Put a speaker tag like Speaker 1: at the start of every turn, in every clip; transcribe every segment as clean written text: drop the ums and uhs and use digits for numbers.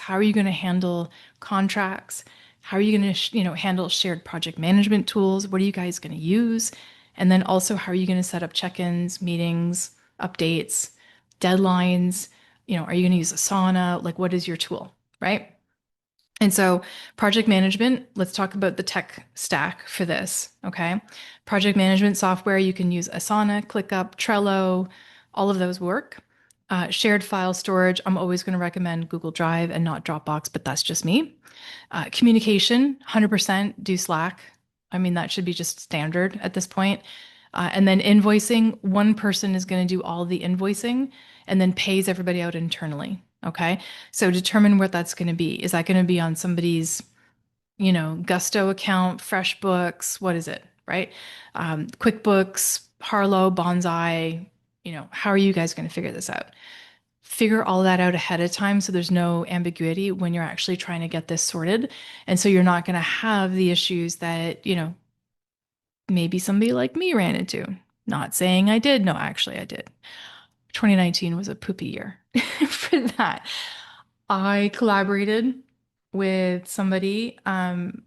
Speaker 1: How are you going to handle contracts? How are you going to, handle shared project management tools? What are you guys going to use? And then also, how are you going to set up check-ins, meetings, updates, deadlines? Are you going to use Asana? Like, what is your tool, right? And so, project management, let's talk about the tech stack for this, okay? Project management software, you can use Asana, ClickUp, Trello, all of those work. Shared file storage, I'm always going to recommend Google Drive and not Dropbox, but that's just me. Communication, 100% do Slack. I mean, that should be just standard at this point. And then invoicing, one person is going to do all the invoicing and then pays everybody out internally. Okay. So determine what that's going to be. Is that going to be on somebody's, Gusto account, FreshBooks? What is it? Right. QuickBooks, Harlow, Bonsai. How are you guys going to figure this out? Figure all that out ahead of time so there's no ambiguity when you're actually trying to get this sorted. And so you're not going to have the issues that, maybe somebody like me ran into. Not saying I did. No, actually, I did. 2019 was a poopy year for that. I collaborated with somebody, and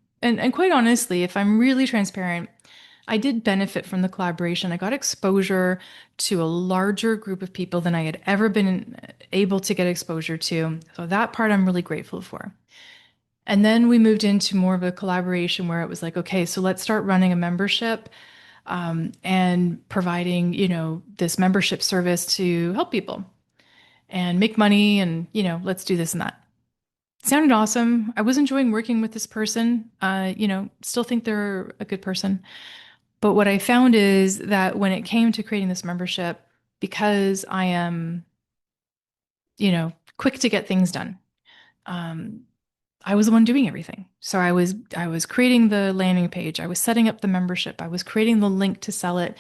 Speaker 1: quite honestly, if I'm really transparent, I did benefit from the collaboration. I got exposure to a larger group of people than I had ever been able to get exposure to. So that part I'm really grateful for. And then we moved into more of a collaboration where it was like, okay, so let's start running a membership and providing, this membership service to help people and make money and, let's do this and that. It sounded awesome. I was enjoying working with this person. Still think they're a good person. But what I found is that when it came to creating this membership, because I am, quick to get things done, um, I was the one doing everything. So I was creating the landing page, I was setting up the membership, I was creating the link to sell it,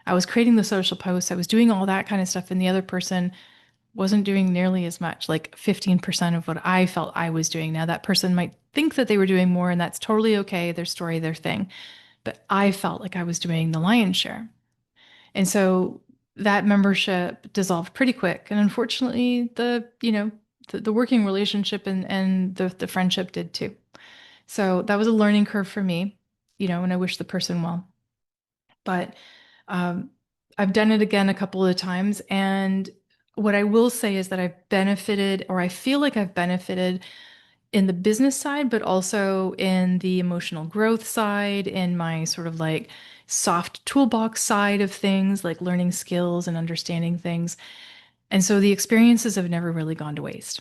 Speaker 1: I was creating the social posts, I was doing all that kind of stuff, and the other person wasn't doing nearly as much, like 15% of what I felt I was doing. Now that person might think that they were doing more, and that's totally okay, their story, their thing. But I felt like I was doing the lion's share. And so that membership dissolved pretty quick. And unfortunately, the working relationship and the friendship did too. So that was a learning curve for me, and I wish the person well. But um, I've done it again a couple of times. And what I will say is that I've benefited, or I feel like I've benefited in the business side, but also in the emotional growth side, in my sort of like soft toolbox side of things, like learning skills and understanding things. And so the experiences have never really gone to waste.